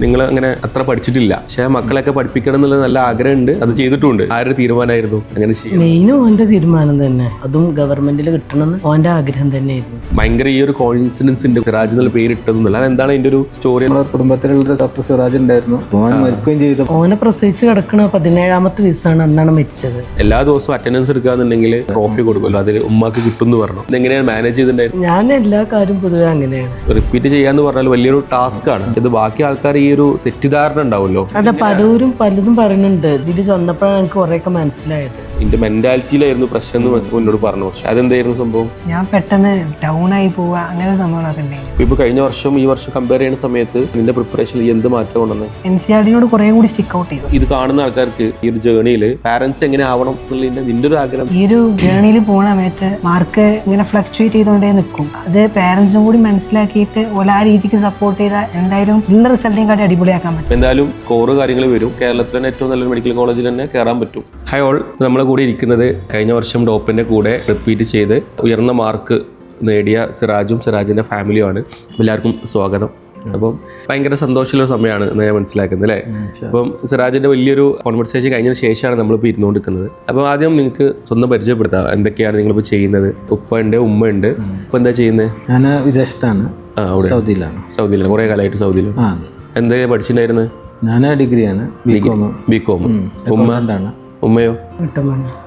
നിങ്ങൾ അങ്ങനെ അത്ര പഠിച്ചിട്ടില്ല, പക്ഷെ മക്കളെയൊക്കെ പഠിപ്പിക്കണം എന്നുള്ള നല്ല ആഗ്രഹമുണ്ട്, അത് ചെയ്തിട്ടുണ്ട്. ആരുടെ തീരുമാനമായിരുന്നു അങ്ങനെ ചെയ്യാൻ? മെയിനും ഓന്റെ തീരുമാനം തന്നെ, അതും ഗവൺമെന്റിൽ കിട്ടണമെന്ന് ഓന്റെ ആഗ്രഹം തന്നെയായിരുന്നു. ഭയങ്കര ഈ ഒരു കോയിൻസിഡൻസ് ഉണ്ട് സിറാജ് എന്നുള്ള പേരിട്ടതെന്നുള്ള, അതെന്താണ് അതിന്റെ ഒരു സ്റ്റോറി? നമ്മുടെ കുടുംബത്തിലുള്ള ഡോക്ടർ സിറാജ് ഉണ്ടായിരുന്നു, ഓൻ മരിക്കുകയും ചെയ്തു. ഓനെ പ്രസവിച്ച് കിടക്കണ 17ാമത്തെ ദിവസമാണ് അന്നാണ് മരിച്ചത്. എല്ലാ ദിവസവും അറ്റൻഡൻസ് എടുക്കാന്നുണ്ടെങ്കിൽ ട്രോഫി കൊടുക്കുമല്ലോ, അതിൽ ഉമ്മാക്ക് കിട്ടും എന്ന് പറഞ്ഞു. ഇതെങ്ങനെയാണ് മാനേജ് ചെയ്തിട്ടുണ്ടായിരുന്നു? ഞാൻ എല്ലാ കാര്യം പൊതുവെ അങ്ങനെയാണ്. റിപ്പീറ്റ് ചെയ്യാന്ന് പറഞ്ഞാൽ വലിയൊരു ടാസ്ക് ആണ് ഇത്. ബാക്കി ആൾക്കാർ ഈ ഒരു തെറ്റിദ്ധാരണ ഉണ്ടാവുമല്ലോ. അതെ, പലതും പറയുന്നുണ്ട്. ഇതിൽ ചെന്നപ്പോഴാണ് എനിക്ക് കുറെയൊക്കെ മനസ്സിലായത്. എന്റെ മെന്റാലിറ്റിയിലായിരുന്നു പ്രശ്നം എന്ന് എന്നോട് പറഞ്ഞു. പക്ഷെ അതെന്തായിരുന്നു സംഭവം? ഞാൻ പെട്ടെന്ന് ഡൗൺ ആയി പോവുക, അങ്ങനെ സംഭവങ്ങളൊക്കെ ഉണ്ടായിരുന്നു. ഇപ്പൊ കഴിഞ്ഞ വർഷം ഈ വർഷം കമ്പയർ ചെയ്യുന്ന സമയത്ത് നിന്റെ പ്രിപ്പറേഷനിൽ എന്ത് മാറ്റം ഉണ്ടെന്ന് NCERT-നോട് കുറേ കൂടി സ്റ്റിക്ക് ഔട്ട് ചെയ്തു. ഇത് കാണുന്ന ആൾക്കാർക്ക് ഈ ഒരു ജേർണിയിൽ പാരന്റ്സ് എങ്ങനെ ആവണം എന്നുള്ളതിന്റെ നിന്റെ ഒരു ആഗ്രഹം? ഈ ഒരു ജേർണിയിൽ പോണ സമയത്ത് മാർക്ക് ഇങ്ങനെ ഫ്ലക്ച്വേറ്റ് ചെയ്തുകൊണ്ടേ നിൽക്കും. അത് പാരന്റ്സും കൂടി മനസ്സിലാക്കിയിട്ട് ഓല ആ രീതിക്ക് സപ്പോർട്ട് ചെയ്താൽ എന്തായാലും ഉള്ള റിസൾട്ടിനെ കാട്ടി അടിപൊളിയാക്കാൻ പറ്റും. എന്തായാലും സ്കോറ് കാര്യങ്ങൾ വരും. കേരളത്തിൽ തന്നെ ഏറ്റവും നല്ലൊരു മെഡിക്കൽ കോളേജിൽ തന്നെ കയറാൻ പറ്റും. ഹൈ ഓൾ, നമ്മളെ കൂടെ ഇരിക്കുന്നത് കഴിഞ്ഞ വർഷം ഡോപ്പിന്റെ കൂടെ റിപ്പീറ്റ് ചെയ്ത് ഉയർന്ന മാർക്ക് നേടിയ സിറാജും സിറാജിന്റെ ഫാമിലിയുമാണ്. എല്ലാവർക്കും സ്വാഗതം. അപ്പം ഭയങ്കര സന്തോഷമുള്ള സമയമാണ് ഞാൻ മനസ്സിലാക്കുന്നത് അല്ലേ? അപ്പം സിറാജിന്റെ വലിയൊരു കോൺവെർസേഷൻ കഴിഞ്ഞതിന് ശേഷമാണ് നമ്മളിപ്പോൾ ഇരുന്നുകൊണ്ടിരിക്കുന്നത്. അപ്പം ആദ്യം നിങ്ങൾക്ക് സ്വന്തം പരിചയപ്പെടുത്താം, എന്തൊക്കെയാണ് നിങ്ങളിപ്പോൾ ചെയ്യുന്നത്? ഉപ്പ ഉണ്ട്, ഉമ്മ ഉണ്ട്. ഇപ്പം എന്താ ചെയ്യുന്നത്? ഞാൻ വിദേശത്താണ്, അവിടെ സൗദിയിലാണ്. കുറേ കാലമായിട്ട് സൗദിയിലാണ്. എന്താ പഠിച്ചിട്ടുണ്ടായിരുന്നത്? ഞാൻ ഡിഗ്രിയാണ്, ബികോം. ഉമ്മയോ?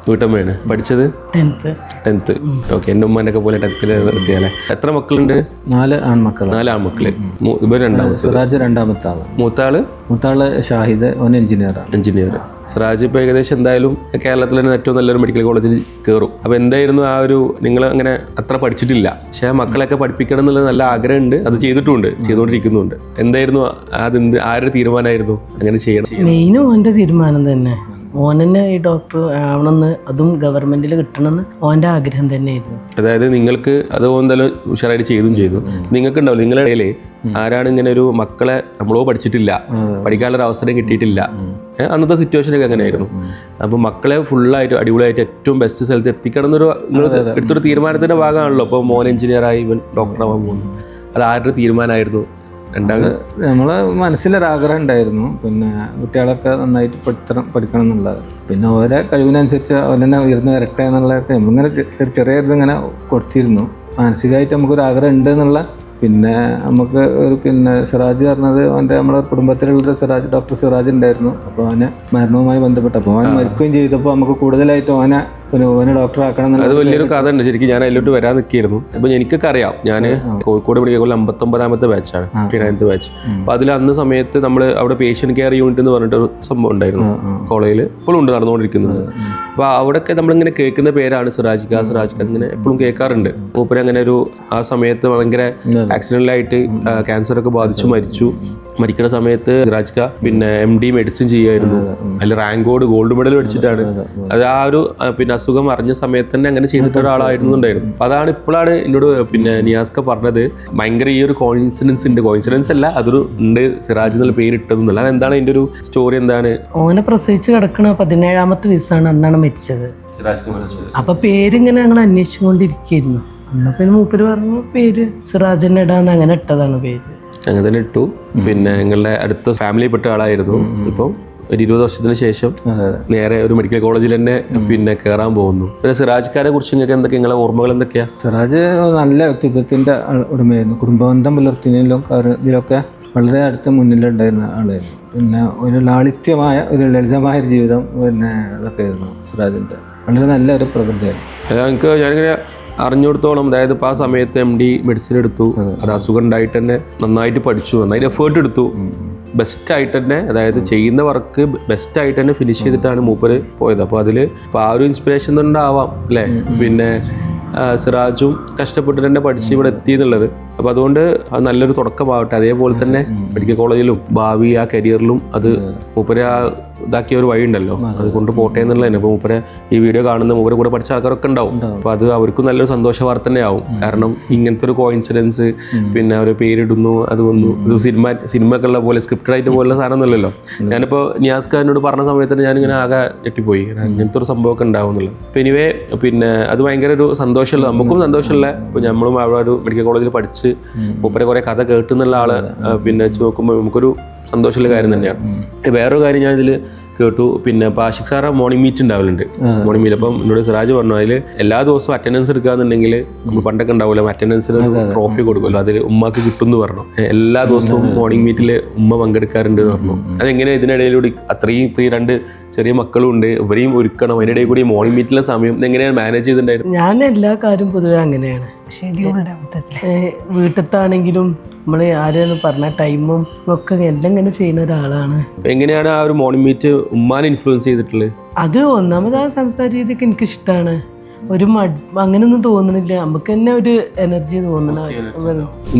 വീട്ടമ്മയാണ്. പഠിച്ചത് 10th. ഓക്കെ. എൻ്റെ ഉമ്മേൻ്റെ ഒക്കെ പോലെ 10th എത്തിയാലേ. എത്ര മക്കളുണ്ട്? 4 ആൺമക്കള്. ഇവർ രണ്ടാമത്തെ? സിറാജ് രണ്ടാമത്തെ ആള്. മൂത്താള് ഷാഹിദ്, ഓൻ എഞ്ചിനീയർ. സിറാജ് ഇപ്പോൾ ഏകദേശം എന്തായാലും കേരളത്തിൽ തന്നെ ഏറ്റവും നല്ലൊരു മെഡിക്കൽ കോളേജിൽ കയറും. അപ്പോൾ എന്തായിരുന്നു ആ ഒരു, നിങ്ങൾ അങ്ങനെ അത്ര പഠിച്ചിട്ടില്ല, പക്ഷെ മക്കളെയൊക്കെ പഠിപ്പിക്കണം എന്നുള്ള നല്ല ആഗ്രഹമുണ്ട്, അത് ചെയ്തിട്ടുണ്ട്, ചെയ്തുകൊണ്ടിരിക്കുന്നുണ്ട്. എന്തായിരുന്നു ആരുടെ തീരുമാനമായിരുന്നു അങ്ങനെ ചെയ്യണം? മെയിനും ഓന്റെ തീരുമാനം തന്നെ. ഓനെന്നെ ഈ ഡോക്ടർ ആവണമെന്ന്, അതും ഗവൺമെന്റിൽ കിട്ടണമെന്ന് ഓന്റെ ആഗ്രഹം തന്നെയായിരുന്നു. അതായത് നിങ്ങൾക്ക് അത് എന്തായാലും ഉഷാറായിട്ട് ചെയ്തു. നിങ്ങൾക്ക് ഉണ്ടാവില്ല നിങ്ങളുടെ ഇടയിൽ ആരാണ് ഇങ്ങനെ ഒരു മക്കളെ നമ്മളോ പഠിച്ചിട്ടില്ല, പഠിക്കാനുള്ള അവസരം കിട്ടിയിട്ടില്ല, അന്നത്തെ സിറ്റുവേഷനൊക്കെ അങ്ങനെയായിരുന്നു. അപ്പോൾ മക്കളെ ഫുള്ളായിട്ട് അടിപൊളിയായിട്ട് ഏറ്റവും ബെസ്റ്റ് സ്ഥലത്ത് എത്തിക്കണം എന്നൊരു നിങ്ങൾ എടുത്തൊരു തീരുമാനത്തിന്റെ ഭാഗമാണല്ലോ. ഇപ്പോൾ മോൻ എഞ്ചിനീയറായി, ഇവൻ ഡോക്ടറാവാൻ പോകുന്നു. അത് ആരുടെ തീരുമാനമായിരുന്നു? നമ്മളെ മനസ്സിലൊരാഗ്രഹം ഉണ്ടായിരുന്നു, പിന്നെ കുട്ടികളൊക്കെ നന്നായിട്ട് പഠിക്കണം എന്നുള്ളത്. പിന്നെ ഓരോ കഴിവിനനുസരിച്ച് അവരെന്നെ ഉയർന്നു വരട്ടെ എന്നുള്ള നമ്മളിങ്ങനെ ഒരു ചെറിയ ഇതിങ്ങനെ കൊടുത്തിരുന്നു. മാനസികമായിട്ട് നമുക്കൊരു ആഗ്രഹം ഉണ്ട് എന്നുള്ള. പിന്നെ നമുക്ക് ഒരു സിറാജ് പറഞ്ഞത് അവൻ്റെ നമ്മളെ കുടുംബത്തിലുള്ള ഡോക്ടർ സിറാജ് ഉണ്ടായിരുന്നു. അപ്പോൾ അവനെ മരണവുമായി ബന്ധപ്പെട്ട്, അപ്പോൾ അവൻ മരിക്കുകയും ചെയ്തപ്പോൾ നമുക്ക് കൂടുതലായിട്ട് ഓനെ ഡോക്ടർ ആക്കണം. അത് വലിയൊരു കഥ ഉണ്ട് ശരിക്കും. ഞാൻ അതിലോട്ട് വരാൻ നിൽക്കിയിരുന്നു. അപ്പൊ എനിക്കൊക്കെ അറിയാം, ഞാൻ കോഴിക്കോട് മെഡിക്കൽ 59ാമത്തെ ബാച്ചാണ്, 59th ബാച്ച്. അപ്പൊ അതിൽ അന്ന് സമയത്ത് നമ്മൾ അവിടെ പേഷ്യന്റ് കെയർ യൂണിറ്റ് എന്ന് പറഞ്ഞിട്ട് ഒരു സംഭവം ഉണ്ടായിരുന്നു കോളേജിൽ, ഇപ്പോഴും ഉണ്ട് നടന്നുകൊണ്ടിരിക്കുന്നത്. അപ്പൊ അവിടെയൊക്കെ നമ്മളിങ്ങനെ കേൾക്കുന്ന പേരാണ് സിറാജ് ഖാൻ. ഇങ്ങനെ എപ്പോഴും കേൾക്കാറുണ്ട്. മൂപ്പര് അങ്ങനെ ഒരു ആ സമയത്ത് ഭയങ്കര ആക്സിഡന്റിലായിട്ട് ക്യാൻസർ ഒക്കെ ബാധിച്ചു മരിച്ചു. മരിക്കുന്ന സമയത്ത് സിറാജ് ഖാൻ MD മെഡിസിൻ ചെയ്യായിരുന്നു. അതിൽ റാങ്കോട് ഗോൾഡ് മെഡൽ മേടിച്ചിട്ടാണ്. അത് ആ ഒരു അസുഖം അറിഞ്ഞ സമയത്ത് തന്നെ അങ്ങനെ ചെയ്തിട്ട് ഒരാളായിരുന്നുണ്ടായിരുന്നു. അപ്പൊ അതാണ് ഇപ്പോഴാണ് എന്നോട് നിയാസ്ക പറഞ്ഞത്, ഭയങ്കര ഈ ഒരു കോയിൻസിഡൻസ് അല്ല, അതൊരു ഉണ്ട്, സിറാജ് എന്നുള്ള പേരിട്ടതെന്നല്ല. അതെന്താണ് അതിന്റെ ഒരു സ്റ്റോറി? എന്താണ്? ഓനെ പ്രസവിച്ച് കിടക്കണ 17ാമത്തെ ദിവസമാണ് അന്നാണ് മരിച്ചത്. അപ്പൊ പേരിങ്ങനെ ഞങ്ങൾ അന്വേഷിച്ചുകൊണ്ടിരിക്കുന്നു. അന്നപ്പോ മൂപ്പര് പറഞ്ഞു പേര് സിറാജ് തന്നെ ഇടാന്ന്, അങ്ങനെ ഇട്ടതാണ് പേര്. അങ്ങനെ തന്നെ ഇട്ടു. നിങ്ങളുടെ അടുത്ത ഫാമിലിയിൽപ്പെട്ട ആളായിരുന്നു. ഇപ്പം ഒരു 20 വർഷത്തിന് ശേഷം നേരെ ഒരു മെഡിക്കൽ കോളേജിൽ തന്നെ കയറാൻ പോകുന്നു. പിന്നെ സിറാജ് ഖാനെ കുറിച്ച് നിങ്ങൾക്ക് എന്തൊക്കെ, നിങ്ങളെ ഓർമ്മകൾ എന്തൊക്കെയാ? സിറാജ് നല്ല വ്യക്തിത്വത്തിന്റെ ഉടമയായിരുന്നു. കുടുംബബന്ധം പുലർത്തുന്നതിലും ഇതിലൊക്കെ വളരെ അടുത്ത മുന്നിലുണ്ടായിരുന്ന ആളായിരുന്നു. പിന്നെ ഒരു ലാളിത്യമായ ഒരു ലളിതമായ ഒരു ജീവിതം ഇതൊക്കെ ആയിരുന്നു സിറാജിന്റെ. വളരെ നല്ല ഒരു പ്രകൃതിയായിരുന്നു. ഞാനിങ്ങനെ അറിഞ്ഞുകൊടുത്തോളം, അതായത് ഇപ്പോൾ ആ സമയത്ത് MD മെഡിസിൻ എടുത്തു, അത് അസുഖം ഉണ്ടായിട്ട് തന്നെ നന്നായിട്ട് പഠിച്ചു, നന്നായിട്ട് എഫേർട്ട് എടുത്തു, ബെസ്റ്റായിട്ട് തന്നെ, അതായത് ചെയ്യുന്ന വർക്ക് ബെസ്റ്റായിട്ട് തന്നെ ഫിനിഷ് ചെയ്തിട്ടാണ് മൂപ്പര് പോയത്. അപ്പോൾ അതിൽ ഇപ്പോൾ ആ ഒരു ഇൻസ്പിറേഷൻ ഉണ്ടാവാം അല്ലേ? സിറാജും കഷ്ടപ്പെട്ട് തന്നെ പഠിച്ച് ഇവിടെ എത്തി എന്നുള്ളത്. അപ്പോൾ അതുകൊണ്ട് അത് നല്ലൊരു തുടക്കമാവട്ടെ. അതേപോലെ തന്നെ മെഡിക്കൽ കോളേജിലും ഭാവി ആ കരിയറിലും അത് മൂപ്പര് ആ ഇതാക്കിയ ഒരു വഴി ഉണ്ടല്ലോ, അത് കൊണ്ട് പോട്ടെ എന്നുള്ളതന്നെ. ഇപ്പോൾ മൂപ്പരെ ഈ വീഡിയോ കാണുന്ന മൂപ്പരെ കൂടെ പഠിച്ച ആൾക്കാരൊക്കെ ഉണ്ടാവും. അപ്പോൾ അത് അവർക്കും നല്ലൊരു സന്തോഷ വാർത്ത തന്നെ ആവും. കാരണം ഇങ്ങനത്തെ ഒരു കോയിൻസിഡൻസ്, പിന്നെ അവർ പേരിടുന്നു, അത് വന്നു, ഇത് സിനിമയൊക്കെ ഉള്ള പോലെ സ്ക്രിപ്റ്റഡ് ആയിട്ട് പോലുള്ള സാധനമൊന്നുമല്ലല്ലോ. ഞാനിപ്പോൾ നിയാസ് ഖാനോട് പറഞ്ഞ സമയത്ത് ഞാനിങ്ങനെ ആകെ ഞെട്ടിപ്പോയി, ഇങ്ങനത്തെ ഒരു സംഭവമൊക്കെ ഉണ്ടാവും എന്നുള്ളത്. അപ്പോൾ എനിവേ പിന്നെ അത് ഭയങ്കര ഒരു സന്തോഷമുള്ള, നമുക്കും സന്തോഷമുള്ള. ഇപ്പോൾ നമ്മളും അവിടെ ഒരു മെഡിക്കൽ കോളേജിൽ പഠിച്ച് മൂപ്പരെ കുറേ കഥ കേട്ടുന്നുള്ള ആള് പിന്നെ വെച്ച് നോക്കുമ്പോൾ നമുക്കൊരു സന്തോഷമുള്ള കാര്യം തന്നെയാണ്. വേറൊരു കാര്യം ഞാൻ ഇതിൽ കേട്ടു, പിന്നെ ഇപ്പോൾ ആഷിഖ് സാറ് മോർണിംഗ് മീറ്റ് ഉണ്ടാവലുണ്ട്. മോർണിംഗ് മീറ്റ് അപ്പം എന്നോട് സിറാജ് പറഞ്ഞു, അതിൽ എല്ലാ ദിവസവും അറ്റൻഡൻസ് എടുക്കുകയെന്നുണ്ടെങ്കിൽ നമ്മൾ പണ്ടൊക്കെ ഉണ്ടാവില്ല, അറ്റൻഡൻസിന് ട്രോഫി കൊടുക്കുമല്ലോ, അതിൽ ഉമ്മക്ക് കിട്ടും എന്ന് പറഞ്ഞു. എല്ലാ ദിവസവും മോർണിംഗ് മീറ്റിൽ ഉമ്മ പങ്കെടുക്കാറുണ്ട് എന്ന് പറഞ്ഞു. അതെങ്ങനെ ഇതിനിടയിലൂടെ അത്രയും 2 ചെറിയ മക്കളും ഉണ്ട്, ഇവരെയും ഒരുക്കണം, അതിനിടയിൽ കൂടി മോർണിംഗ് മീറ്റിലെ സമയം എങ്ങനെയാണ് മാനേജ് ചെയ്തിട്ടുണ്ടായിരുന്നു? ഞാൻ എല്ലാ കാര്യവും പൊതുവെ അങ്ങനെയാണ്. വീട്ടിലത്താണെങ്കിലും നമ്മൾ ആരെയാണ് പറഞ്ഞ ടൈമും ഒക്കെ എല്ലാം ഇങ്ങനെ ചെയ്യുന്ന ഒരാളാണ്. എങ്ങനെയാണ് ആ ഒരു മോർണിംഗ് മീറ്റ് ഉമ്മാനെ ഇൻഫ്ലുവൻസ് ചെയ്തിട്ടുള്ളത്? അത് ഒന്നാമത് ആ സംസാര രീതിയൊക്കെ എനിക്ക് ഇഷ്ടമാണ്. ഒരു അങ്ങനെയൊന്നും തോന്നുന്നില്ല, നമുക്ക് തന്നെ ഒരു എനർജി തോന്നണം.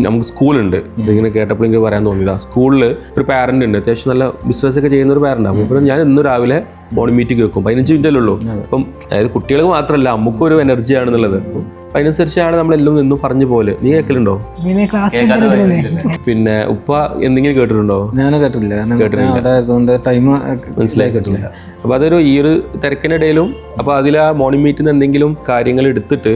നമുക്ക് സ്കൂളുണ്ട്, ഇതിങ്ങനെ കേട്ടപ്പോൾ എനിക്ക് പറയാൻ തോന്നിയതാ. സ്കൂളിൽ ഒരു പാരന്റ് ഉണ്ട്, അത്യാവശ്യം നല്ല ബിസിനസ് ഒക്കെ ചെയ്യുന്ന ഒരു പാരന്റ് ആണ്. അപ്പോൾ ഞാൻ ഇന്ന് രാവിലെ മോർണിംഗ് മീറ്റിംഗ് കേൾക്കും. 15 മിനിറ്റല്ലേ ഉള്ളൂ. അപ്പം അതായത് കുട്ടികൾക്ക് മാത്രമല്ല നമുക്കും ഒരു എനർജിയാണെന്നുള്ളത്. അതിനനുസരിച്ചാണ് നമ്മളെല്ലാം എന്നും പറഞ്ഞ പോലെ. നീ കേൾക്കലുണ്ടോ? പിന്നെ ഉപ്പ എന്തെങ്കിലും കേട്ടിട്ടുണ്ടോ? ഞാൻ കേട്ടിട്ടില്ല, മനസ്സിലായി കേട്ടില്ല. അപ്പൊ അതൊരു ഈ ഒരു തിരക്കിനിടയിലും അപ്പൊ അതിൽ ആ മോർണിംഗ് മീറ്റിൽ നിന്ന് എന്തെങ്കിലും കാര്യങ്ങൾ എടുത്തിട്ട്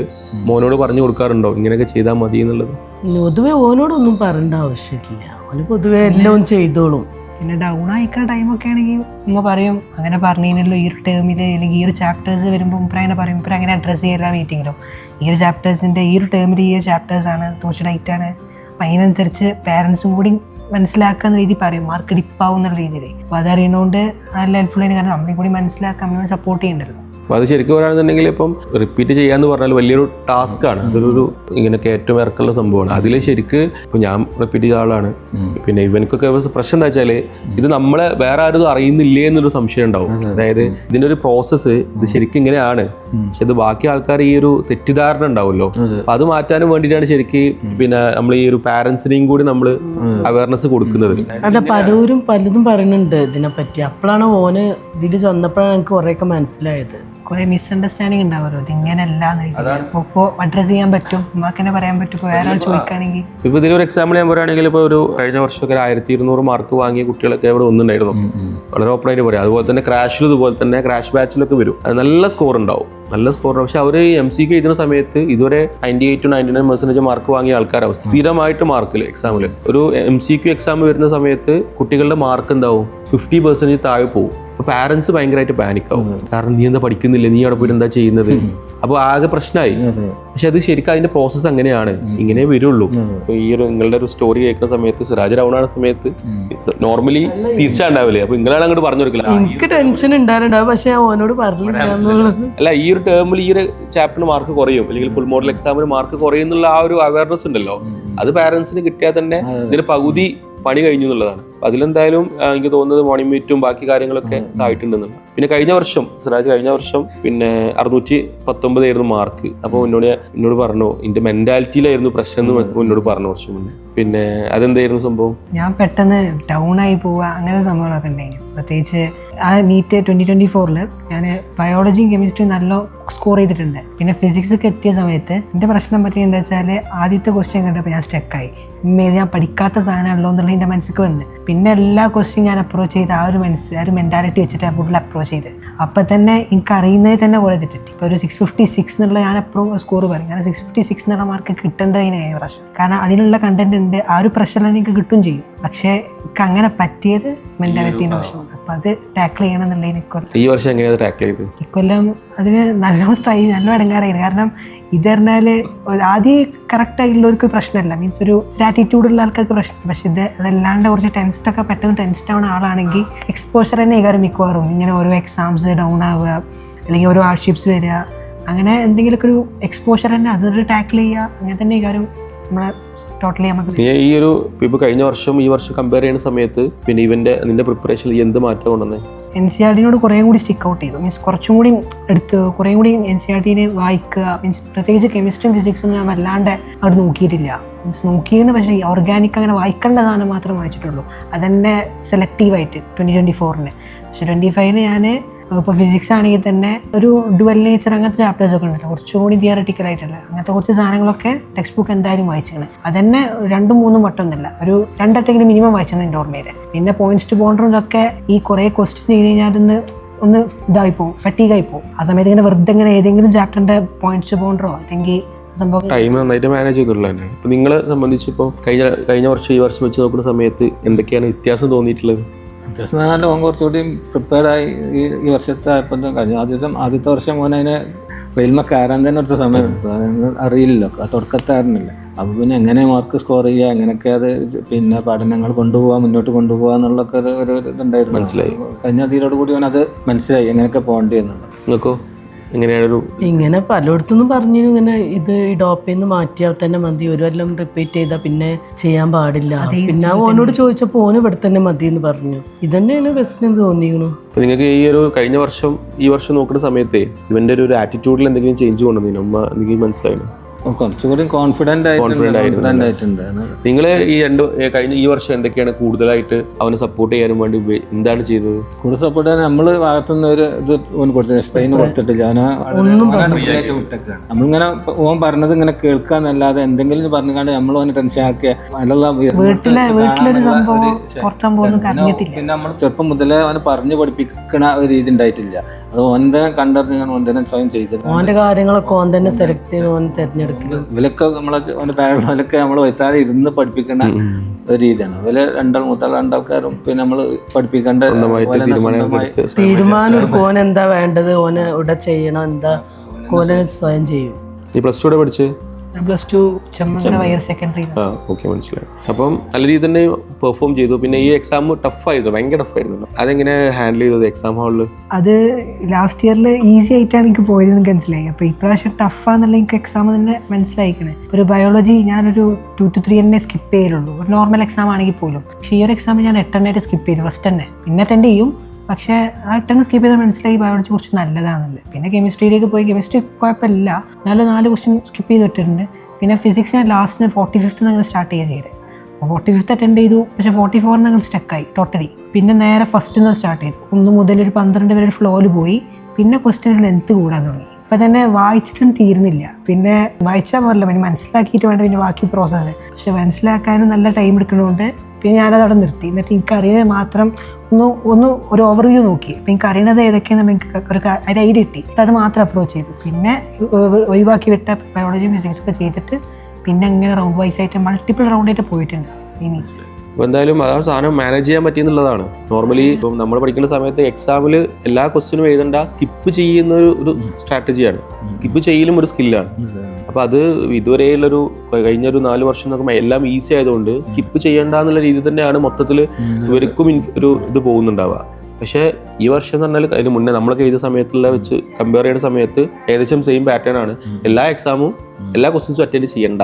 മോനോട് പറഞ്ഞു കൊടുക്കാറുണ്ടോ, ഇങ്ങനെയൊക്കെ ചെയ്താൽ മതി എന്നുള്ളത്? പൊതുവെ ഓനോടൊന്നും പറയേണ്ട ആവശ്യമില്ല, ഓന് പൊതുവെ എല്ലാം ചെയ്തോളും. പിന്നെ ഡൗൺ ആയിക്കുന്ന ടൈമൊക്കെ ആണെങ്കിൽ ഉമ്മ പറയും, അങ്ങനെ പറഞ്ഞില്ലല്ലോ ഈ ഒരു ടേമിൽ അല്ലെങ്കിൽ ഈ ഒരു ചാപ്റ്റേഴ്സ് വരുമ്പോൾ ഉപ്പങ്ങനെ പറയും, ഇപ്പം അങ്ങനെ അഡ്രസ്സ് ചെയ്യാൻ മീറ്റിങ്ങിലോ ഈ ഒരു ചാപ്റ്റേഴ്സിൻ്റെ ഈ ഒരു ടേമിൽ ഈ ഒരു ചാപ്റ്റേഴ്സാണ് കുറച്ച് ലൈറ്റാണ്. അപ്പം അതിനനുസരിച്ച് പാരൻസും കൂടി മനസ്സിലാക്കുന്ന രീതി പറയും, മാർക്ക് ഡിപ്പാവും എന്നുള്ള രീതിയിൽ. അപ്പോൾ അതറിയുന്നതുകൊണ്ട് നല്ല ഹെൽപ്ഫുൾ ആണ്. കാരണം നമ്മളെ കൂടി മനസ്സിലാക്കാൻ നമ്മളെ സപ്പോർട്ട് ചെയ്യണ്ടല്ലോ. അപ്പോൾ അത് ശരിക്കും പറയുകയാണെന്നുണ്ടെങ്കിൽ ഇപ്പം റിപ്പീറ്റ് ചെയ്യാന്ന് പറഞ്ഞാൽ വലിയൊരു ടാസ്ക്കാണ്. അതൊരു ഇങ്ങനെയൊക്കെ ഏറ്റവും ഇറക്കുള്ള സംഭവമാണ്. അതിൽ ശരിക്ക് ഇപ്പം ഞാൻ റിപ്പീറ്റ് ചെയ്ത ആളാണ്. പിന്നെ ഇവനക്കൊക്കെ പ്രശ്നം എന്താ വെച്ചാൽ ഇത് നമ്മളെ വേറെ ആരും അറിയുന്നില്ലേ എന്നൊരു സംശയം ഉണ്ടാവും. അതായത് ഇതിൻ്റെ ഒരു പ്രോസസ്സ് ഇത് ശരിക്കും ഇങ്ങനെയാണ്, പക്ഷെ ഇത് ബാക്കി ആൾക്കാർ ഈ ഒരു തെറ്റിദ്ധാരണ ഉണ്ടാവുമല്ലോ, അപ്പം അത് മാറ്റാനും വേണ്ടിയിട്ടാണ് ശരിക്ക് പിന്നെ നമ്മൾ ഈ ഒരു പാരൻസിനെയും കൂടി നമ്മൾ അവയർനെസ് കൊടുക്കുന്നത്. അതെ, പലതും പറയുന്നുണ്ട് ഇതിനെപ്പറ്റി. അപ്പോഴാണ് ഓന് ഇതിൽ വന്നപ്പോഴാണ് എനിക്ക് കുറേയൊക്കെ മനസ്സിലായത്. കുറെ മിസ്അണ്ടർസ്റ്റാൻഡിങ് ഉണ്ടാവുമല്ലോ, ഇത് ഇങ്ങനെയല്ല. ഇപ്പോൾ അഡ്രസ് ചെയ്യാൻ പറ്റും, ഉമ്മാക്കെന്നെ പറയാൻ പറ്റും. ഇപ്പോൾ വേറെ ആൾ ചോദിക്കുകയാണെങ്കിൽ ഇപ്പോൾ ഇതിലൊരു എക്സാമ്പിൾ ഞാൻ പറയുകയാണെങ്കിൽ ഇപ്പോൾ ഒരു കഴിഞ്ഞ വർഷമൊക്കെ 1200 മാർക്ക് വാങ്ങിയ കുട്ടികളൊക്കെ ഇവിടെ ഒന്നുണ്ടായിരുന്നു. വളരെ ഓപ്പൺ ആയിട്ട് പറയാം. അതുപോലെ തന്നെ ക്രാഷിൽ ഇതുപോലെ തന്നെ ക്രാഷ് ബാച്ചിലൊക്കെ വരും. അത് നല്ല സ്കോർ ഉണ്ടാവും, നല്ല സ്കോർ. പക്ഷെ അവർ MCQ എഴുതുന്ന സമയത്ത് ഇതുവരെ 98 to 99% മാർക്ക് വാങ്ങിയ ആൾക്കാരാവും സ്ഥിരമായിട്ട് മാർക്കിൽ എക്സാമിൽ. ഒരു MCQ എക്സാം വരുന്ന സമയത്ത് കുട്ടികളുടെ മാർക്ക് എന്താവും 50% താഴെ പോകും. അപ്പോൾ പാരൻസ് ഭയങ്കരമായിട്ട് പാനിക്കാവും. കാരണം നീ എന്താ പഠിക്കുന്നില്ല, നീ അവിടെ പോയിട്ട് എന്താ ചെയ്യുന്നത്? അപ്പോൾ ആകെ പ്രശ്നമായി. പക്ഷെ അത് ശരിക്കും അതിന്റെ പ്രോസസ്സ് അങ്ങനെയാണ്, ഇങ്ങനെ വരുള്ളൂ. ഈ ഒരു നിങ്ങളുടെ ഒരു സ്റ്റോറി കേൾക്കുന്ന സമയത്ത് സിറാജ് ഡൗണാണ് സമയത്ത് നോർമലി തീർച്ചയാണ്ടാവില്ലേ? അപ്പൊ നിങ്ങളാണ് അങ്ങോട്ട് പറഞ്ഞു കൊടുക്കില്ല. എനിക്ക് ടെൻഷൻ ഉണ്ടായിരുന്നു, പക്ഷെ ഓനോട് പറഞ്ഞില്ല. അല്ല, ഈ ഒരു ടേമിൽ ഈ ഒരു ചാപ്റ്ററിന് മാർക്ക് കുറയും, അല്ലെങ്കിൽ ഫുൾ മോഡൽ എക്സാമിന് മാർക്ക് കുറയും എന്നുള്ള ആ ഒരു അവയർനെസ് ഉണ്ടല്ലോ, അത് പാരന്റ്സിന് കിട്ടിയാൽ തന്നെ ഇതിന് പകുതി പണി കഴിഞ്ഞു എന്നുള്ളതാണ്. അതിലെന്തായാലും എനിക്ക് തോന്നുന്നത് മോർണിംഗ് മീറ്റും ബാക്കി കാര്യങ്ങളൊക്കെ ആയിട്ടുണ്ടെന്നുള്ളത്. പിന്നെ കഴിഞ്ഞ വർഷം സിറാജ് പിന്നെ 619 മാർക്ക്. അപ്പോൾ എന്നോട് പറഞ്ഞു എൻ്റെ മെന്റാലിറ്റിയിലായിരുന്നു പ്രശ്നം എന്ന് എന്നോട് പറഞ്ഞു വർഷം മുന്നേ. പിന്നെ അതെന്തായിരുന്നു സംഭവം? ഞാൻ പെട്ടെന്ന് ഡൗൺ ആയി പോവുക, അങ്ങനെ സംഭവങ്ങളൊക്കെ ഉണ്ടായിരുന്നു. പ്രത്യേകിച്ച് ആ നീറ്റ് 2024 ഞാൻ ബയോളജിയും കെമിസ്ട്രിയും നല്ല സ്കോർ ചെയ്തിട്ടുണ്ട്. പിന്നെ ഫിസിക്സൊക്കെ എത്തിയ സമയത്ത് എൻ്റെ പ്രശ്നം പറ്റി എന്താ വെച്ചാൽ ആദ്യത്തെ ക്വസ്റ്റ്യൻ കണ്ടപ്പോൾ ഞാൻ സ്റ്റക്കായി. ഞാൻ പഠിക്കാത്ത സാധനമാണല്ലോ എന്നുള്ള എൻ്റെ മനസ്സിലേക്ക് വന്ന്. പിന്നെ എല്ലാ ക്വസ്റ്റ്യൻ ഞാൻ അപ്രോച്ച് ചെയ്ത് ആ ഒരു മെൻറ്റാലിറ്റി വെച്ചിട്ട് ഫുഡിൽ അപ്രോച്ച് ചെയ്ത് അപ്പം തന്നെ എനിക്ക് അറിയുന്നത് തന്നെ കുറേ തെറ്റി. ഇപ്പോൾ ഒരു 656 എന്നുള്ള ഞാൻ സ്കോർ പറയും. കാരണം 656 എന്നുള്ള മാർക്ക് കിട്ടേണ്ടതിനായിരുന്നു പ്രശ്നം. കാരണം അതിനുള്ള കണ്ടന്റ് ഉണ്ട്, ആ ഒരു പ്രഷറിൽ എനിക്ക് കിട്ടും ചെയ്യും. പക്ഷേ എനിക്ക് അങ്ങനെ പറ്റിയത് മെൻറ്റാലിറ്റീൻ്റെ പ്രശ്നമാണ്. അപ്പം അത് ടാക്കിൾ ചെയ്യണം എന്നുള്ളതിന് ഈ വർഷം എങ്ങനെയാണ് ടാക്കിൾ ചെയ്തത്? ഇക്കൊല്ലം അതിന് നല്ല ഇടങ്ങാറായിരുന്നു. കാരണം ഇത് പറഞ്ഞാൽ ആദ്യം കറക്റ്റായിട്ടുള്ളവർക്ക് പ്രശ്നമല്ല, മീൻസ് ഒരു ആറ്റിറ്റ്യൂഡുള്ള ആൾക്കാർക്ക് പ്രശ്നം. പക്ഷെ അതല്ലാണ്ട് കുറച്ച് ടെൻസ്ഡൊക്കെ പെട്ടെന്ന് ടെൻസ്ഡ് ആവുന്ന ആളാണെങ്കിൽ എക്സ്പോഷർ തന്നെ കാര്യം മിക്കവാറും ഇങ്ങനെ ഓരോ എക്സാംസ് ഡൗൺ ആവുക, അല്ലെങ്കിൽ ഓരോ ഹാർഡ്ഷിപ്സ് വരിക, അങ്ങനെ എന്തെങ്കിലുമൊക്കെ ഒരു എക്സ്പോഷർ തന്നെ അതൊരു ടാക്കിൾ ചെയ്യുക, അങ്ങനെ തന്നെ കാര്യം നമ്മളെ ടോട്ടലി നമുക്ക്. ഈ ഒരു ഇപ്പോൾ കഴിഞ്ഞ വർഷം ഈ വർഷം കമ്പയർ ചെയ്യുന്ന സമയത്ത് പിന്നെ നിന്റെ പ്രിപ്പറേഷനിൽ എന്ത് മാറ്റം കൊണ്ടുവന്നേ? NCERT കുറേ കൂടി സ്റ്റിക്ക് ഔട്ട് ചെയ്തു. മീൻസ് കുറച്ചും കൂടി എടുത്ത് കുറേ കൂടി NCERT വായിക്കുക. മീൻസ് പ്രത്യേകിച്ച് കെമിസ്ട്രിയും ഫിസിക്സും ഞാൻ വല്ലാണ്ട് അവിടെ നോക്കിയിട്ടില്ല. മീൻസ് നോക്കിയെന്ന്, പക്ഷേ ഓർഗാനിക് അങ്ങനെ വായിക്കേണ്ട സാധനം മാത്രം വായിച്ചിട്ടുള്ളൂ. അതന്നെ സെലക്റ്റീവായിട്ട് 2024. പക്ഷേ 25 ഞാൻ ഇപ്പോൾ ഫിസിക്സ് ആണെങ്കിൽ തന്നെ ഒരു ഡുവൽ നേച്ചർ അങ്ങനത്തെ ചാപ്റ്റേഴ്സൊക്കെ ഉണ്ടല്ലോ, കുറച്ചും കൂടി തിയററ്റിക്കൽ ആയിട്ടുള്ള അങ്ങനത്തെ കുറച്ച് സാധനങ്ങളൊക്കെ ടെക്സ്റ്റ് ബുക്ക് എന്തായാലും വായിച്ചാണ്. അതന്നെ 2-3 വട്ടമൊന്നുമില്ല, ഒരു 2 വട്ടമെങ്കിലും മിനിമം വായിച്ചാണ് എൻ്റെ ഓർമ്മയിൽ. പിന്നെ പോയിന്റ്സ് ടു ബോണ്ടറും ഇതൊക്കെ ഈ കുറേ ക്വസ്റ്റ്യൻ ചെയ്ത് കഴിഞ്ഞാൽ ഒന്ന് ഇതായിപ്പോവും, ഫെറ്റീഗായി പോകും. ആ സമയത്ത് ഇങ്ങനെ വെറുതെ ഇങ്ങനെ ഏതെങ്കിലും ചാപ്റ്ററിൻ്റെ പോയിന്റ്സ് ബോണ്ടറോ അല്ലെങ്കിൽ സംഭവം ടൈം നന്നായിട്ട് മാനേജ് ചെയ്തിട്ടുള്ളത് തന്നെയാണ്. ഇപ്പം നിങ്ങളെ സംബന്ധിച്ച് ഇപ്പോൾ കഴിഞ്ഞ വർഷം ഈ വർഷം വെച്ച് നോക്കുന്ന സമയത്ത് എന്തൊക്കെയാണ് വ്യത്യാസം തോന്നിയിട്ടുള്ളത്? അത്യാവശ്യം നല്ല ഓൻ കുറച്ചുകൂടി പ്രിപ്പയർഡായി ഈ വർഷത്തെ ആയപ്പോൾ കഴിഞ്ഞു. ആദ്യത്തെ വർഷം മോനെ അതിനെ റെയിൽമ കയറാൻ തന്നെ കുറച്ച് സമയം എടുത്തു. അതൊന്നും അറിയില്ലല്ലോ, തുടക്കത്തായിരുന്നില്ല. അപ്പോൾ പിന്നെ എങ്ങനെ മാർക്ക് സ്കോർ ചെയ്യുക, എങ്ങനെയൊക്കെ അത് പിന്നെ പഠനങ്ങൾ മുന്നോട്ട് കൊണ്ടുപോകുക എന്നുള്ളൊക്കെ ഒരു ഇതുണ്ടായിരുന്നു. മനസ്സിലായി. കഴിഞ്ഞ അതിലോട് കൂടി അവൻ അത് മനസ്സിലായി എങ്ങനെയൊക്കെ പോകേണ്ടി എന്നുള്ളത്. നിങ്ങൾക്കോ എങ്ങനെയാണ്? ഇങ്ങനെ പലയിടത്തുനിന്നും പറഞ്ഞു, ഇങ്ങനെ ഇത് ഡോപ്പേന്ന് മാറ്റിയാൽ തന്നെ മതി, ഒരു കൊല്ലം റിപ്പീറ്റ് ചെയ്താൽ പിന്നെ ചെയ്യാൻ പാടില്ല. പിന്നെ ഓനോട് ചോദിച്ചപ്പോൾ ഓന് ഇവിടെ തന്നെ മതി എന്ന് പറഞ്ഞു. ഇതന്നെയാണ് ബെസ്റ്റ് എന്ന് തോന്നിയിരുന്നു. നിങ്ങൾക്ക് കഴിഞ്ഞ വർഷം ഈ വർഷം നോക്കുന്ന സമയത്ത് ഇവന്റെ ഒരു ആറ്റിറ്റ്യൂഡിൽ എന്തെങ്കിലും ചേഞ്ച് കൊണ്ടുവന്നു അമ്മ എനിക്ക് മനസ്സിലായിരുന്നു? കുറച്ചുകൂടി കോൺഫിഡൻ്റ് ആയിട്ടുണ്ട്. നിങ്ങൾ ഈ വർഷം എന്തൊക്കെയാണ് കൂടുതലായിട്ട് അവനെ സപ്പോർട്ട് ചെയ്യാനും വേണ്ടി എന്താണ് ചെയ്തത്? കൂടുതൽ സപ്പോർട്ട് ചെയ്യാൻ നമ്മൾ ഭാഗത്തുനിന്ന് ഒരു ഇത് കൊടുത്തില്ല, സ്ട്രെയിൻ കൊടുത്തിട്ടില്ല. നമ്മളിങ്ങനെ ഓൻ പറഞ്ഞത് ഇങ്ങനെ കേൾക്കാന്നല്ലാതെ എന്തെങ്കിലും പറഞ്ഞുകൊണ്ട് നമ്മൾ ഓനെ ടെൻഷൻ ആക്കിയ പിന്നെ നമ്മൾ ചെറുപ്പം മുതലേ അവനെ പറഞ്ഞു പഠിപ്പിക്കണ ഒരു രീതി ഉണ്ടായിട്ടില്ല. അത് ഓൻ തന്നെ കണ്ടറിഞ്ഞാണ് ഓൻ തന്നെ സ്വയം ചെയ്തത്. ഓന്റെ കാര്യങ്ങളൊക്കെ ഓൻ തന്നെ സെലക്ട് ചെയ്ത് ഓൻ തെരഞ്ഞെടുക്കും. ഇവലൊക്കെ നമ്മളെ താഴെയുള്ളവരൊക്കെ നമ്മൾ വൈത്താതെ ഇരുന്ന് പഠിപ്പിക്കേണ്ട ഒരു രീതിയാണ്. ഇവര് രണ്ടാൾക്കാരും പിന്നെ നമ്മൾ പഠിപ്പിക്കേണ്ട തീരുമാനം എടുക്കും. ഓൻ എന്താ വേണ്ടത്, ഓന് ഇവിടെ ചെയ്യണം, എന്താ ഓനെ സ്വയം ചെയ്യും. നീ പ്ലസ് 2 പഠിച്ച്? +2 ചെമ്മണ്ണ വയർ സെക്കൻഡറി. ഓക്കെ, മനസ്സിലായി. അപ്പം നല്ല രീതിയിൽ തന്നെ പെർഫോം ചെയ്തു. പിന്നെ ഈ എക്സാം ടഫായിരുന്നു, ഭയങ്കര ടഫായിരുന്നു. അതെങ്ങനെ ഹാൻഡിൽ ചെയ്തത് എക്സാം ഹാളിൽ? അത് ലാസ്റ്റ് ഇയറിൽ ഈസി ആയിട്ടാണ് എനിക്ക് പോയതെന്ന് മനസ്സിലായി. അപ്പോൾ ഇപ്രാവശ്യം ടഫാന്നുള്ള എനിക്ക് എക്സാം തന്നെ മനസ്സിലായിക്കണേ. ഒരു ബയോളജി ഞാനൊരു 2 to 3 തന്നെ സ്കിപ്പ് ചെയ്യലുള്ളൂ, ഒരു നോർമൽ എക്സാം ആണെങ്കിൽ പോലും. പക്ഷേ ഈ ഒരു എക്സാം ഞാൻ 8 എണ്ണമായിട്ട് സ്കിപ്പ് ചെയ്തു ഫസ്റ്റ് തന്നെ. പിന്നെ അറ്റൻഡ് ചെയ്യും, പക്ഷേ ആ 8 സ്കിപ്പ് ചെയ്താൽ മനസ്സിലായി ബയോളജി കുറച്ച് നല്ലതാണെന്നല്ലേ. പിന്നെ കെമിസ്ട്രിയിലേക്ക് പോയി, കെമിസ്ട്രി കുഴപ്പമില്ല, 4 ക്വസ്റ്റ്യൻ സ്കിപ്പ് ചെയ്ത് വിട്ടിട്ടുണ്ട്. പിന്നെ ഫിസിക്സ് ഞാൻ ലാസ്റ്റ് 45th അങ്ങനെ സ്റ്റാർട്ട് ചെയ്തത്. അപ്പോൾ 45th അറ്റൻഡ് ചെയ്തു, പക്ഷേ 44 അങ്ങനെ സ്റ്റക്കായി ടോട്ടലി. പിന്നെ നേരെ ഫസ്റ്റ് നിന്ന് സ്റ്റാർട്ട് ചെയ്തു. 1 മുതൽ ഒരു 12 വരെ ഒരു ഫ്ലോയിൽ പോയി. പിന്നെ ക്വസ്റ്റ്യൻ ലെങ്ത്ത് കൂടാൻ തുടങ്ങി. ഇപ്പം തന്നെ വായിച്ചിട്ടും തീരുന്നില്ല. പിന്നെ വായിച്ചാൽ പോരല്ലോ, പിന്നെ മനസ്സിലാക്കിയിട്ട് വേണ്ട പിന്നെ ബാക്കി പ്രോസസ്സ്. പക്ഷെ മനസ്സിലാക്കാനും നല്ല ടൈം എടുക്കുന്നതുകൊണ്ട് പിന്നെ ഞാനത് അവിടെ നിർത്തി. എന്നിട്ട് എനിക്കറിയുന്നത് മാത്രം ഒന്ന് ഒരു ഓവർവ്യൂ നോക്കി. അപ്പം എനിക്കറിയണത് ഏതൊക്കെയാണെന്ന് എനിക്ക് ഒരു ഐഡിയ കിട്ടി. അത് മാത്രം അപ്രോച്ച് ചെയ്തു. പിന്നെ ഒഴിവാക്കി വിട്ട ബയോളജിയും ഫിസിക്സ് ഒക്കെ ചെയ്തിട്ട് പിന്നെ ഇങ്ങനെ റൗണ്ട് വൈസ് ആയിട്ട് മൾട്ടിപ്പിൾ റൗണ്ടായിട്ട് പോയിട്ടുണ്ട്. ഇനി അപ്പോൾ എന്തായാലും ആ സാധനം മാനേജ് ചെയ്യാൻ പറ്റിയെന്നുള്ളതാണ്. നോർമലി ഇപ്പം നമ്മൾ പഠിക്കുന്ന സമയത്ത് എക്സാമിൽ എല്ലാ ക്വസ്റ്റ്യനും എഴുതേണ്ട, സ്കിപ്പ് ചെയ്യുന്ന ഒരു സ്ട്രാറ്റജിയാണ്. സ്കിപ്പ് ചെയ്യലും ഒരു സ്കില്ലാണ്. അപ്പോൾ അത് ഇതുവരെയുള്ളൊരു കഴിഞ്ഞൊരു 4 വർഷം നോക്കുമ്പോൾ എല്ലാം ഈസി ആയതുകൊണ്ട് സ്കിപ്പ് ചെയ്യേണ്ട എന്നുള്ള രീതി തന്നെയാണ് മൊത്തത്തിൽ ഇവർക്കും ഒരു ഇത് പോകുന്നുണ്ടാവുക. പക്ഷേ ഈ വർഷം എന്ന് പറഞ്ഞാൽ അതിന് മുന്നേ നമ്മളൊക്കെ എഴുതിയ സമയത്തുള്ള വെച്ച് കമ്പയർ ചെയ്യുന്ന സമയത്ത് ഏകദേശം സെയിം പാറ്റേൺ ആണ്. എല്ലാ എക്സാമും എല്ലാ ക്വസ്റ്റ്യൻസും അറ്റൻഡ് ചെയ്യണ്ട.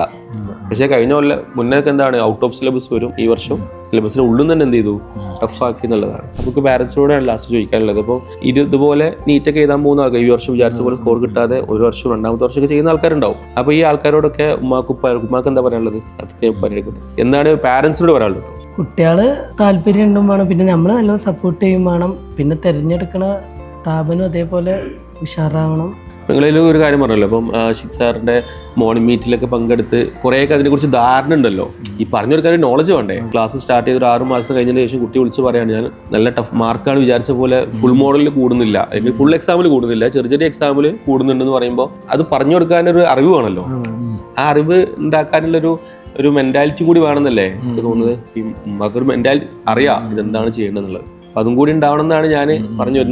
പക്ഷേ കഴിഞ്ഞ മുന്നേക്ക് എന്താണ് ഔട്ട് ഓഫ് സിലബസ് വരും. ഈ വർഷം സിലബസിന് ഉള്ളിൽ തന്നെ എന്ത് ചെയ്തു, ടഫാക്കി എന്നുള്ളതാണ്. നമുക്ക് പാരൻസിനോടാണ് ലാസ്റ്റ് ചോദിക്കാനുള്ളത്. അപ്പോൾ ഇതുപോലെ നീറ്റൊക്കെ എഴുതാൻ പോകുന്ന ആൾക്കാർ ഈ വർഷം വിചാരിച്ച പോലെ സ്കോർ കിട്ടാതെ ഒരു വർഷം 2ാമത്തെ വർഷമൊക്കെ ചെയ്യുന്ന ആൾക്കാരുണ്ടാവും. അപ്പോൾ ഈ ആൾക്കാരോടൊക്കെ ഉമ്മാക്ക് എന്താ പറയാനുള്ളത്? എന്താണ് പാരൻസിനോട് പറയാനുള്ളത്? കുട്ടികള് താല്പര്യം ഉണ്ടും വേണം, പിന്നെ നമ്മൾ നല്ലോണം സപ്പോർട്ട് ചെയ്യും വേണം. പിന്നെ തിരഞ്ഞെടുക്കണ സ്ഥാപനം അതേപോലെ ഉഷാറാവണം. നിങ്ങളിൽ ഒരു കാര്യം പറഞ്ഞല്ലോ, അപ്പം ആഷിഖ് സാറിന്റെ മോർണിംഗ് മീറ്റിലൊക്കെ പങ്കെടുത്ത് കുറേയൊക്കെ അതിനെക്കുറിച്ച് ധാരണ ഉണ്ടല്ലോ. ഈ പറഞ്ഞു കൊടുക്കാൻ നോളജ് വേണ്ടേ? ക്ലാസ് സ്റ്റാർട്ട് ചെയ്ത് ഒരു 6 മാസം കഴിഞ്ഞതിന് ശേഷം കുട്ടി വിളിച്ച് പറയാണ്, ഞാൻ നല്ല ടഫ് മാർക്കാണ് വിചാരിച്ച പോലെ ഫുൾ മോഡലിൽ കൂടുന്നില്ല, അല്ലെങ്കിൽ ഫുൾ എക്സാമിൽ കൂടുന്നില്ല, ചെറിയ എക്സാമിൽ കൂടുന്നുണ്ടെന്ന് പറയുമ്പോൾ അത് പറഞ്ഞു കൊടുക്കാനൊരു അറിവ് വേണമല്ലോ. ആ അറിവ് ഉണ്ടാക്കാനുള്ളൊരു മെന്റാലിറ്റി കൂടി വേണമെന്നല്ലേ എനിക്ക് തോന്നുന്നത്. ഈ ഉമ്മക്കൊരു മെന്റാലിറ്റി അറിയാം ഇതെന്താണ് ചെയ്യേണ്ടതെന്നുള്ളത്. അതും കൂടി ഉണ്ടാവണം എന്നാണ് ഞാൻ പറഞ്ഞു.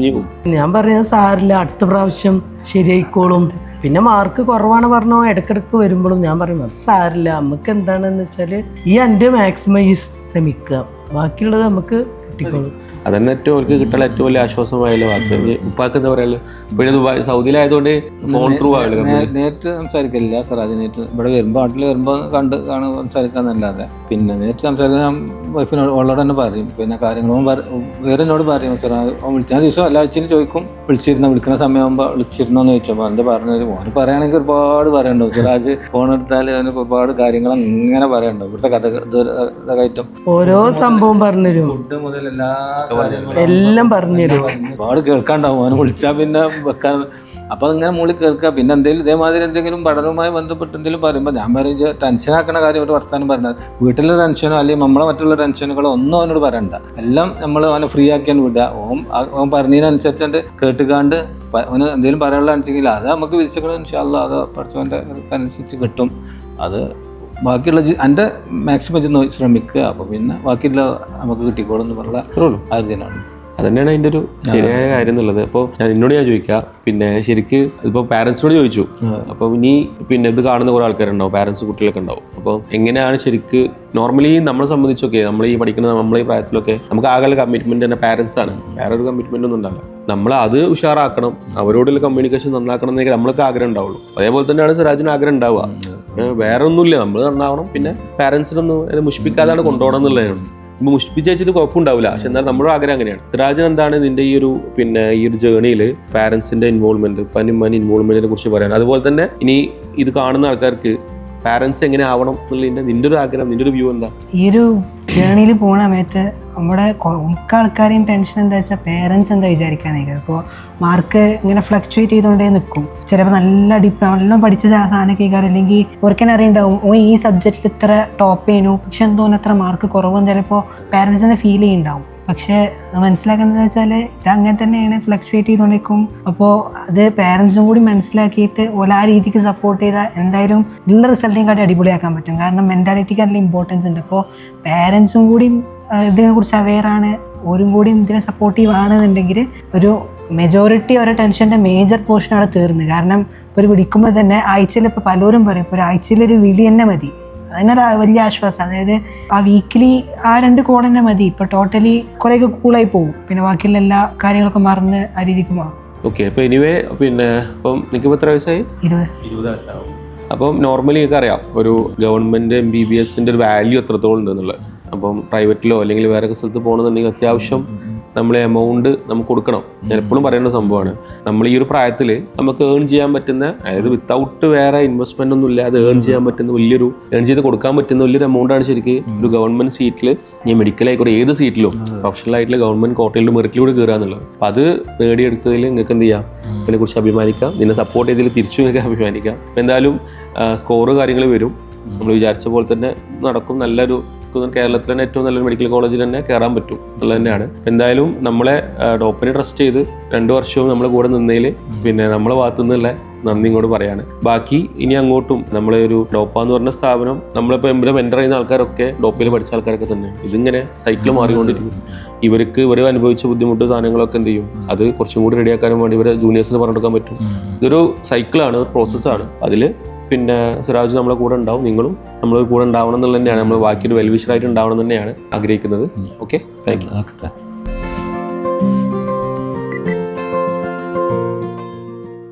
ഞാൻ പറയുന്നത് സാറില്ല, അടുത്ത പ്രാവശ്യം ശരിയായിക്കോളും. പിന്നെ മാർക്ക് കുറവാണ് പറഞ്ഞോ ഇടക്കിടക്ക് വരുമ്പോഴും ഞാൻ പറയുന്നത് സാരില്ല, നമുക്ക് എന്താണെന്ന് വെച്ചാൽ ഈ എൻ്റെ മാക്സിമം ഈ ശ്രമിക്കുക, ബാക്കിയുള്ളത് നമുക്ക് കിട്ടിക്കോളും. അതന്നെ ഏറ്റവും അവർക്ക് കിട്ടാൻ ഏറ്റവും വലിയ ആശ്വാസമായല്ലോ. ബാക്കി ഉപ്പാക്ക് എന്താ പറയാ, പിന്നെ ദുബായ് സൗദിയിലായതുകൊണ്ട് ഫോൺ ത്രൂ ആവില്ല. നേരിട്ട് സംസാരിക്കില്ല സിറാജ്. നേരിട്ട് ഇവിടെ വരുമ്പോൾ നാട്ടിൽ വരുമ്പോൾ കാണുക സംസാരിക്കാന്നല്ലാതെ പിന്നെ നേരിട്ട് സംസാരിക്കാൻ വൈഫിനോട് ഓളോട് തന്നെ പറയും. പിന്നെ കാര്യങ്ങളും വേറെ എന്നോട് പറയും. സിറാജ് വിളിച്ച ദിവസം എല്ലാ ആഴ്ചയും ചോദിക്കും, വിളിക്കുന്ന സമയമാകുമ്പോൾ വിളിച്ചിരുന്നോന്ന് ചോദിച്ചപ്പോൾ എന്താ പറഞ്ഞത്. ഓന് പറയുകയാണെങ്കിൽ ഒരുപാട് പറയണ്ടാവും. സിറാജ് ഫോൺ എടുത്താൽ അവന് ഒരുപാട് കാര്യങ്ങൾ അങ്ങനെ പറയണ്ടാവും. ഇവിടുത്തെ കഥ ഓരോ സംഭവം പറഞ്ഞുതരും, ഫുഡ് മുതൽ എല്ലാ കാര്യങ്ങളും എല്ലാം പറഞ്ഞുതരും. ഒരുപാട് കേൾക്കാണ്ടാവും. അവന് വിളിച്ചാൽ പിന്നെ വെക്കാൻ അപ്പോൾ അതിങ്ങനെ മുകളിൽ കേൾക്കുക. പിന്നെ എന്തെങ്കിലും ഇതേമാതിരി എന്തെങ്കിലും പഠനവുമായി ബന്ധപ്പെട്ട് എന്തെങ്കിലും പറയുമ്പോൾ ഞാൻ പറയും ടെൻഷൻ ആക്കുന്ന കാര്യം ഒരു വർത്താനം പറഞ്ഞത്. വീട്ടിലെ ടെൻഷനോ അല്ലെങ്കിൽ നമ്മളെ മറ്റുള്ള ടെൻഷനുകളോ ഒന്നും അവനോട് പറയണ്ട. എല്ലാം നമ്മൾ അവനെ ഫ്രീ ആക്കിയാൽ വിടുക. ഓൻ പറഞ്ഞതിനനുസരിച്ച് കേട്ടുകാണ്ട് അവന് എന്തെങ്കിലും പറയാനുള്ള അനുസരിച്ചില്ല അത് നമുക്ക് വിരിച്ചക്കണം. ഇൻഷാല്ലാ അത് പഠിച്ചവൻ്റെ അനുസരിച്ച് കിട്ടും. അത് ബാക്കിയുള്ള എൻ്റെ മാക്സിമം ശ്രമിക്കുക. അപ്പോൾ പിന്നെ ബാക്കിയുള്ള നമുക്ക് കിട്ടിക്കോളും എന്ന് പറഞ്ഞ ആ ഇതിനാണ്. അതന്നെയാണ് അതിൻ്റെ ഒരു ശരിയായ കാര്യം എന്നുള്ളത്. അപ്പോൾ ഞാൻ ചോദിക്കാം, പിന്നെ ശരിക്ക് ഇപ്പോൾ പാരൻസിനോട് ചോദിച്ചു, അപ്പോൾ ഇനി പിന്നെ ഇത് കാണുന്ന കുറേ ആൾക്കാരുണ്ടാവും, പാരൻസ് കുട്ടികളൊക്കെ ഉണ്ടാവും. അപ്പോൾ എങ്ങനെയാണ് ശരിക്ക് നോർമലി നമ്മളെ സംബന്ധിച്ചൊക്കെ നമ്മൾ ഈ പഠിക്കുന്ന നമ്മളെ ഈ പ്രായത്തിലൊക്കെ നമുക്ക് ആകെ കമ്മിറ്റ്മെന്റ് തന്നെ പാരൻസ് ആണ്. വേറെ ഒരു കമ്മിറ്റ്മെന്റ് ഒന്നും ഉണ്ടാവില്ല. നമ്മൾ അത് ഉഷാറാക്കണം, അവരോടുള്ള കമ്മ്യൂണിക്കേഷൻ നന്നാക്കണം എന്നൊക്കെ നമ്മൾക്ക് ആഗ്രഹം ഉണ്ടാവുള്ളൂ. അതേപോലെ തന്നെയാണ് സിറാജിന് ആഗ്രഹം ഉണ്ടാവുക. വേറെ ഒന്നുമില്ല, നമ്മൾ നന്നാവണം, പിന്നെ പാരൻസിനൊന്നും മുഷിപ്പിക്കാതാണ് കൊണ്ടുപോകണം എന്നുള്ളതാണ്. ഇപ്പോൾ മുഷിപ്പിച്ച് വെച്ചിട്ട് കുഴപ്പമുണ്ടാവില്ല, പക്ഷെ എന്നാൽ നമ്മുടെ ആഗ്രഹം അങ്ങനെയാണ്. സിറാജിന് എന്താണ് ഇതിൻ്റെ ഈ ഒരു ജേണിയിൽ പാരൻസിൻ്റെ ഇൻവോൾവ്മെന്റ്, പനിമനി ഇൻവോൾവ്മെന്റിനെ കുറിച്ച് പറയാൻ, അതുപോലെ തന്നെ ഇനി ഇത് കാണുന്ന ആൾക്കാർക്ക് പാരൻസ് എങ്ങനെ ആവണം എന്നുള്ളതിൻ്റെ നിന്റെ ഒരു ആഗ്രഹം, നിന്റെ ഒരു വ്യൂ എന്താ? ഈ ഒരു ജേണിയിൽ പോണ സമയത്ത് നമ്മുടെ മിക്ക ആൾക്കാരെയും ടെൻഷൻ എന്താ വെച്ചാൽ പേരൻസ് എന്താ വിചാരിക്കാനായിരിക്കും. ഇപ്പോൾ മാർക്ക് ഇങ്ങനെ ഫ്ലക്ച്വേറ്റ് ചെയ്തുകൊണ്ടേ നിൽക്കും. ചിലപ്പോൾ നല്ല നല്ലോണം പഠിച്ച സാധനം കേൾക്കാറ്, അല്ലെങ്കിൽ ഓർക്കനെ അറിയുണ്ടാവും ഓ ഈ സബ്ജക്റ്റിൽ ഇത്ര ടോപ്പ് ചെയ്യുന്നു, പക്ഷെ എന്തോന്ന് അത്ര മാർക്ക് കുറവെന്ന് ചിലപ്പോൾ പേരൻസിനെ ഫീൽ ചെയ്യുന്നുണ്ടാവും. പക്ഷേ മനസ്സിലാക്കേണ്ടതെന്ന് വെച്ചാൽ ഇത് അങ്ങനെ തന്നെയാണ്, ഫ്ലക്ച്വേറ്റ് ചെയ്തുകൊണ്ടിരിക്കും. അപ്പോൾ അത് പേരൻസും കൂടി മനസ്സിലാക്കിയിട്ട് ഓല ആ രീതിക്ക് സപ്പോർട്ട് ചെയ്താൽ എന്തായാലും ഉള്ള റിസൾട്ടിനെയും കാട്ടി അടിപൊളിയാക്കാൻ പറ്റും. കാരണം മെൻറ്റാലിറ്റിക്ക് നല്ല ഇമ്പോർട്ടൻസ് ഉണ്ട്. അപ്പോൾ പേരൻസും കൂടി ഇതിനെക്കുറിച്ച് അവെയറാണ്, ഓരും കൂടി ഇതിനെ സപ്പോർട്ടീവ് ആണെന്നുണ്ടെങ്കിൽ ഒരു മെജോറിറ്റി ഓരോ ടെൻഷൻ്റെ മേജർ പോർഷൻ അവിടെ തീർന്നു. കാരണം ഒരു വിളിക്കുമ്പോൾ തന്നെ ആഴ്ചയിൽ ഇപ്പോൾ പലരും പറയും ഇപ്പോൾ ഒരു ആഴ്ചയിലൊരു വിളി തന്നെ മതി, അതിനൊരു വലിയ ആശ്വാസം. അതായത് ആ വീക്കിലി ആ 2 കോൾ തന്നെ മതി. ഇപ്പോൾ ടോട്ടലി കുറേയൊക്കെ കൂളായി പോകും, പിന്നെ ബാക്കിയുള്ള എല്ലാ കാര്യങ്ങളൊക്കെ മറന്ന് ആ രീതിക്ക് മാറും. ഓക്കെ, അപ്പോൾ എനിവേ പിന്നെ ഇപ്പം നിങ്ങൾക്ക് എത്ര വയസ്സായി? 20 വയസ്സാവും. അപ്പം നോർമലി നിങ്ങൾക്ക് അറിയാം ഒരു ഗവൺമെൻറ് MBBSൻ്റെ ഒരു വാല്യൂ എത്രത്തോളം ഉണ്ടെന്നുള്ളത്. അപ്പം പ്രൈവറ്റിലോ അല്ലെങ്കിൽ വേറെ സ്ഥലത്ത് പോകണമെന്നുണ്ടെങ്കിൽ അത്യാവശ്യം നമ്മൾ എമൗണ്ട് നമുക്ക് കൊടുക്കണം. ഞാൻ എപ്പോഴും പറയുന്ന സംഭവമാണ്, നമ്മൾ ഈ ഒരു പ്രായത്തിൽ നമുക്ക് ഏൺ ചെയ്യാൻ പറ്റുന്ന, അതായത് വിത്തൗട്ട് വേറെ ഇൻവെസ്റ്റ്മെന്റ് ഒന്നും ഇല്ലാതെ ഏൺ ചെയ്യാൻ പറ്റുന്ന വലിയൊരു ഏൺ ചെയ്ത് കൊടുക്കാൻ പറ്റുന്ന വലിയൊരു എമൗണ്ടാണ് ശരിക്കും ഒരു ഗവൺമെന്റ് സീറ്റിൽ, ഞാൻ മെഡിക്കലായിക്കോട്ടെ ഏത് സീറ്റിലും പ്രൊഫഷണൽ ആയിട്ടുള്ള ഗവൺമെന്റ് കോട്ടയിലും മെറിറ്റിലൂടെ കയറുക എന്നുള്ളത്. അപ്പം അത് നേടിയെടുത്തതിൽ നിങ്ങൾക്ക് എന്ത് ചെയ്യാം, ഇതിനെക്കുറിച്ച് അഭിമാനിക്കാം. നിന്നെ സപ്പോർട്ട് ചെയ്തതിൽ തിരിച്ചു നിങ്ങൾക്ക് അഭിമാനിക്കാം. എന്തായാലും സ്കോറ് കാര്യങ്ങൾ വരും, നമ്മൾ വിചാരിച്ച പോലെ തന്നെ നടക്കും. നല്ലൊരു കേരളത്തിൽ തന്നെ ഏറ്റവും നല്ലൊരു മെഡിക്കൽ കോളേജിൽ തന്നെ കയറാൻ പറ്റും എന്നുള്ളത് തന്നെയാണ്. എന്തായാലും നമ്മളെ ഡോപ്പിനെ ട്രസ്റ്റ് ചെയ്ത് 2 വർഷവും നമ്മളെ കൂടെ നിന്നതിൽ പിന്നെ നമ്മളെ ഭാഗത്തു നിന്നുള്ള നന്ദി ഇങ്ങോട്ട് പറയാണ്. ബാക്കി ഇനി അങ്ങോട്ടും നമ്മളെ ഒരു ഡോപ്പ എന്ന് പറഞ്ഞ സ്ഥാപനം, നമ്മളിപ്പോൾ ഇവിടെ മെന്റർ ചെയ്യുന്ന ആൾക്കാരൊക്കെ ഡോപ്പയിൽ പഠിച്ച ആൾക്കാരൊക്കെ തന്നെയാണ്. ഇതിങ്ങനെ സൈക്കിൾ മാറിക്കൊണ്ടിരിക്കും. ഇവർ അനുഭവിച്ച ബുദ്ധിമുട്ട് സാധനങ്ങളൊക്കെ എന്ത് ചെയ്യും, അത് കുറച്ചും കൂടി റെഡിയാക്കാനും വേണ്ടി ഇവരെ ജൂനിയേഴ്സിന് പറഞ്ഞെടുക്കാൻ പറ്റും. ഇതൊരു സൈക്കിളാണ്, ഒരു പ്രോസസ്സാണ്. അതിൽ പിന്നെ സിറാജ് നമ്മളെ കൂടെ ഉണ്ടാവും, നിങ്ങളും നമ്മൾ കൂടെ ഉണ്ടാവണം എന്നുള്ളത് തന്നെയാണ്. നമ്മൾ ബാക്കിയൊരു വെൽവിഷറായിട്ട് ഉണ്ടാവണം തന്നെയാണ് ആഗ്രഹിക്കുന്നത്. Okay, thank you.